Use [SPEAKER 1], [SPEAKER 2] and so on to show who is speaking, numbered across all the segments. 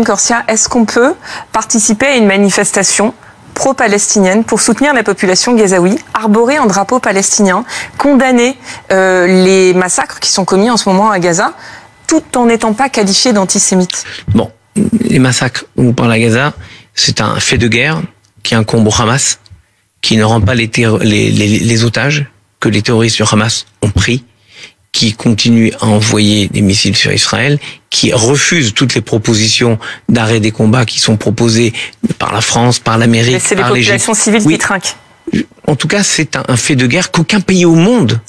[SPEAKER 1] 𝐸𝐚, est-ce qu'on peut participer à une manifestation pro-palestinienne pour soutenir la population gazaoui, arborer un drapeau palestinien, condamner les massacres qui sont commis en ce moment à Gaza, tout en n'étant pas qualifié d'antisémite?
[SPEAKER 2] Bon, les massacres dont vous parlez à Gaza, c'est un fait de guerre qui incombe au Hamas, qui ne rend pas les otages que les terroristes du Hamas ont pris, qui continue à envoyer des missiles sur Israël, qui refuse toutes les propositions d'arrêt des combats qui sont proposées par la France, par l'Amérique,
[SPEAKER 1] c'est les populations civiles qui trinquent.
[SPEAKER 2] En tout cas, c'est un fait de guerre qu'aucun pays au monde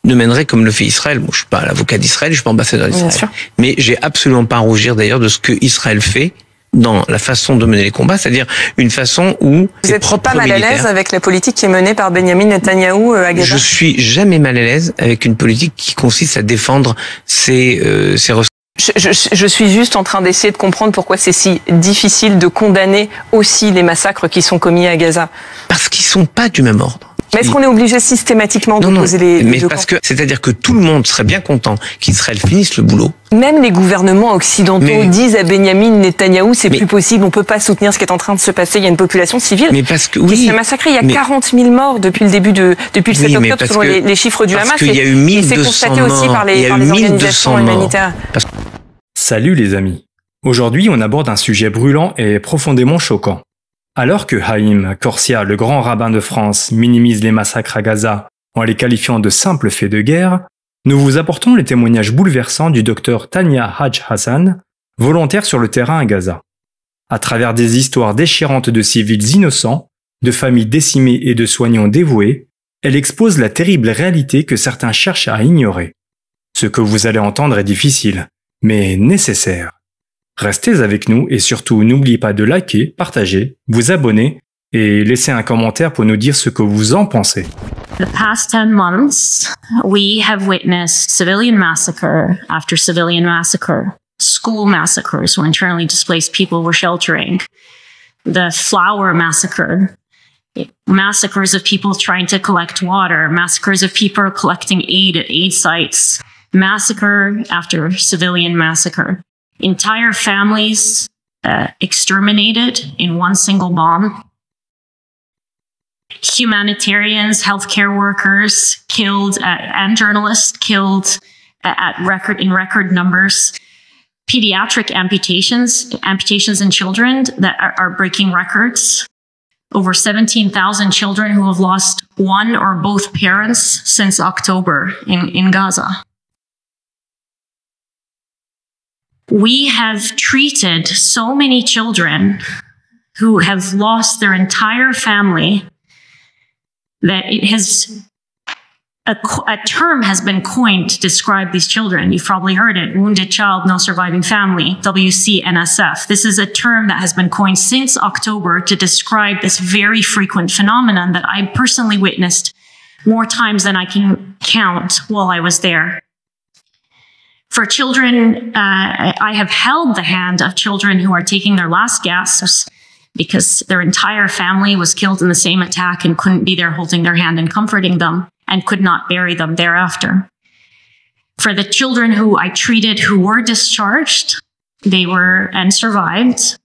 [SPEAKER 2] ne mènerait comme le fait Israël. Bon, je suis pas l'avocat d'Israël, je suis pas ambassadeur d'Israël. Mais j'ai absolument pas à rougir d'ailleurs de ce que Israël fait dans la façon de mener les combats, c'est-à-dire une façon où
[SPEAKER 1] vous n'êtes pas mal à l'aise avec la politique qui est menée par Benyamin Netanyahou à Gaza?
[SPEAKER 2] Je suis jamais mal à l'aise avec une politique qui consiste à défendre ses ressources.
[SPEAKER 1] Je suis juste en train d'essayer de comprendre pourquoi c'est si difficile de condamner aussi les massacres qui sont commis à Gaza.
[SPEAKER 2] Parce qu'ils sont pas du même ordre.
[SPEAKER 1] Mais est-ce qu'on est obligé systématiquement d'opposer les deux camps?
[SPEAKER 2] C'est-à-dire que tout le monde serait bien content qu'Israël finisse le boulot.
[SPEAKER 1] Même les gouvernements occidentaux disent à Benyamin Netanyahou, c'est plus possible, on peut pas soutenir ce qui est en train de se passer, il y a une population civile qui s'est massacrée. Il y a 40 000 morts depuis le 7 octobre selon les chiffres du Hamas.
[SPEAKER 2] Il y a eu 1200
[SPEAKER 1] c'est constaté aussi par les organisations humanitaires.
[SPEAKER 3] Salut les amis. Aujourd'hui, on aborde un sujet brûlant et profondément choquant. Alors que 𝐸𝐚, le grand rabbin de France, minimise les massacres à Gaza en les qualifiant de simples faits de guerre, nous vous apportons les témoignages bouleversants du docteur Tania Haj Hassan, volontaire sur le terrain à Gaza. À travers des histoires déchirantes de civils innocents, de familles décimées et de soignants dévoués, elle expose la terrible réalité que certains cherchent à ignorer. Ce que vous allez entendre est difficile, mais nécessaire. Restez avec nous et surtout n'oubliez pas de liker, partager, vous abonner et laisser un commentaire pour nous dire ce que vous en pensez.
[SPEAKER 4] The past 10 months, we have witnessed civilian massacre after civilian massacre, school massacres where internally displaced people were sheltering, the flower massacre, massacres of people trying to collect water, massacres of people collecting aid at aid sites, massacre after civilian massacre. Entire families exterminated in one single bomb. Humanitarians, healthcare workers killed, and journalists killed in record numbers. Pediatric amputations in children that are breaking records. Over 17,000 children who have lost one or both parents since October in Gaza. We have treated so many children who have lost their entire family that it has a term has been coined to describe these children. You've probably heard it, wounded child, no surviving family, WCNSF. This is a term that has been coined since October to describe this very frequent phenomenon that I personally witnessed more times than I can count while I was there. For children, I have held the hand of children who are taking their last gasps because their entire family was killed in the same attack and couldn't be there holding their hand and comforting them and could not bury them thereafter. For the children who I treated who were discharged, and survived,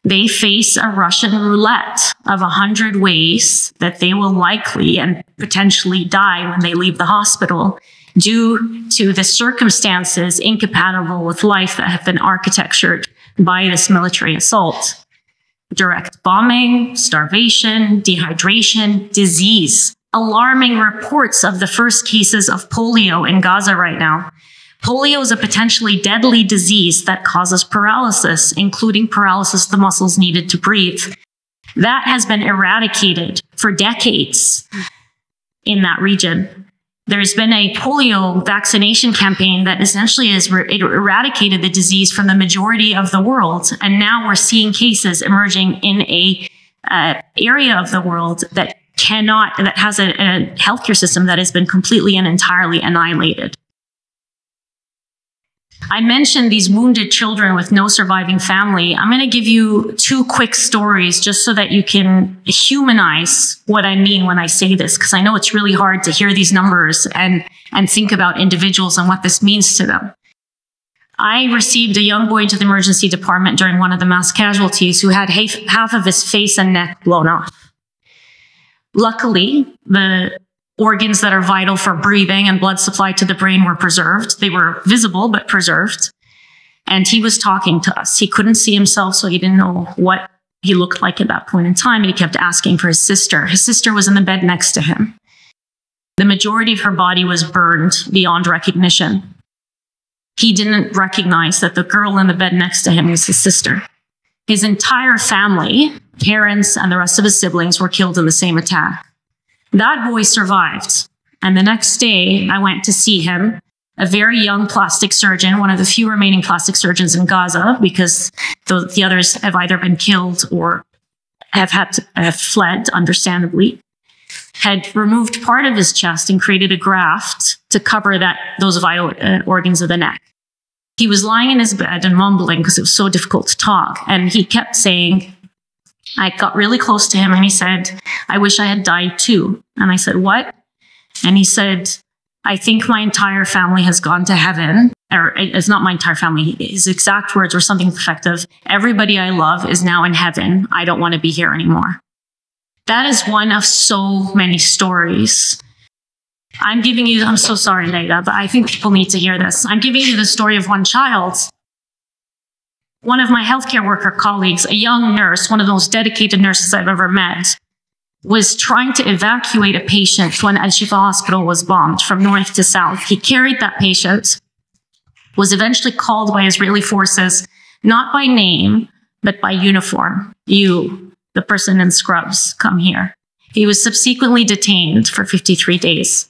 [SPEAKER 4] they face a Russian roulette of 100 ways that they will likely and potentially die when they leave the hospital, due to the circumstances incompatible with life that have been architectured by this military assault. Direct bombing, starvation, dehydration, disease. Alarming reports of the first cases of polio in Gaza right now. Polio is a potentially deadly disease that causes paralysis, including paralysis of the muscles needed to breathe. That has been eradicated for decades in that region. There's been a polio vaccination campaign that essentially has eradicated the disease from the majority of the world. And now we're seeing cases emerging in a area of the world that has a healthcare system that has been completely and entirely annihilated. I mentioned these wounded children with no surviving family. I'm going to give you two quick stories just so that you can humanize what I mean when I say this, because I know it's really hard to hear these numbers and think about individuals and what this means to them. I received a young boy into the emergency department during one of the mass casualties who had half of his face and neck blown off. Luckily, the organs that are vital for breathing and blood supply to the brain were preserved. They were visible, but preserved. And he was talking to us. He couldn't see himself, so he didn't know what he looked like at that point in time. And he kept asking for his sister. His sister was in the bed next to him. The majority of her body was burned beyond recognition. He didn't recognize that the girl in the bed next to him was his sister. His entire family, parents and the rest of his siblings, were killed in the same attack. That boy survived. And the next day, I went to see him, a very young plastic surgeon, one of the few remaining plastic surgeons in Gaza, because the others have either been killed or have fled, understandably, had removed part of his chest and created a graft to cover those vital organs of the neck. He was lying in his bed and mumbling because it was so difficult to talk. And he kept saying, I got really close to him and he said, I wish I had died too. And I said, what? And he said, I think my entire family has gone to heaven. Or it's not my entire family. His exact words were something effective. Everybody I love is now in heaven. I don't want to be here anymore. That is one of so many stories. I'm so sorry, Leila, but I think people need to hear this. I'm giving you the story of one child. One of my healthcare worker colleagues, a young nurse, one of the most dedicated nurses I've ever met, was trying to evacuate a patient when 𝖳𝖺yifu𝖺 hospital was bombed from north to south. He carried that patient, was eventually called by Israeli forces, not by name, but by uniform. You, the person in scrubs, come here. He was subsequently detained for 53 days.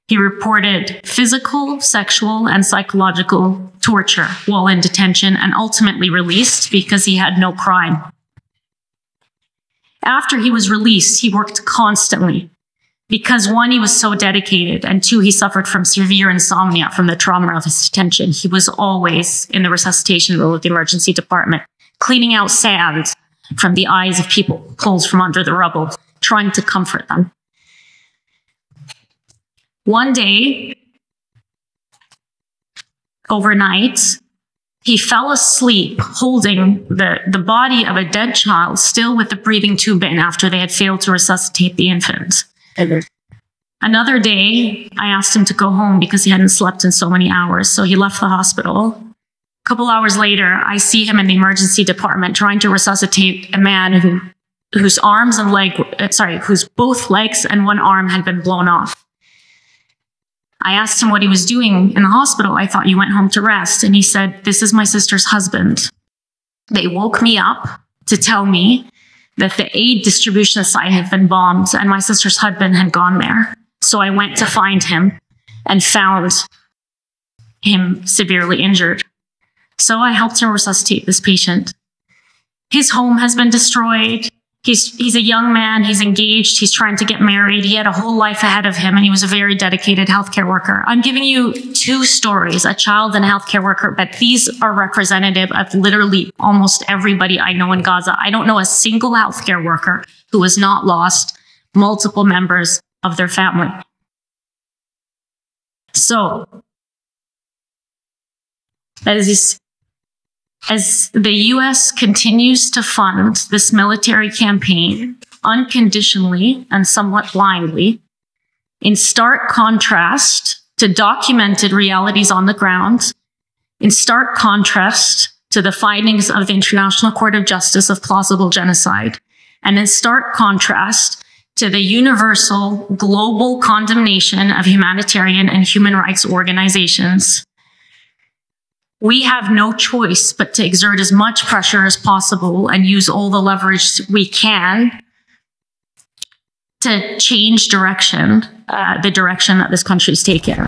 [SPEAKER 4] He reported physical, sexual, and psychological torture while in detention and ultimately released because he had no crime. After he was released, he worked constantly because one, he was so dedicated, and two, he suffered from severe insomnia from the trauma of his detention. He was always in the resuscitation room of the emergency department, cleaning out sand from the eyes of people pulled from under the rubble, trying to comfort them. One day, overnight, he fell asleep holding the body of a dead child, still with the breathing tube in after they had failed to resuscitate the infant. Another day, I asked him to go home because he hadn't slept in so many hours, so he left the hospital. A couple hours later, I see him in the emergency department trying to resuscitate a man whose both legs and one arm had been blown off. I asked him what he was doing in the hospital. I thought you went home to rest. And he said, this is my sister's husband. They woke me up to tell me that the aid distribution site had been bombed and my sister's husband had gone there. So I went to find him and found him severely injured. So I helped him resuscitate this patient. His home has been destroyed. He's a young man, he's engaged, he's trying to get married, he had a whole life ahead of him, and he was a very dedicated healthcare worker. I'm giving you two stories, a child and a healthcare worker, but these are representative of literally almost everybody I know in Gaza. I don't know a single healthcare worker who has not lost multiple members of their family. So, as the US continues to fund this military campaign unconditionally and somewhat blindly, in stark contrast to documented realities on the ground, in stark contrast to the findings of the International Court of Justice of plausible genocide, and in stark contrast to the universal global condemnation of humanitarian and human rights organizations, we have no choice but to exert as much pressure as possible and use all the leverage we can to change direction, the direction that this country is taking.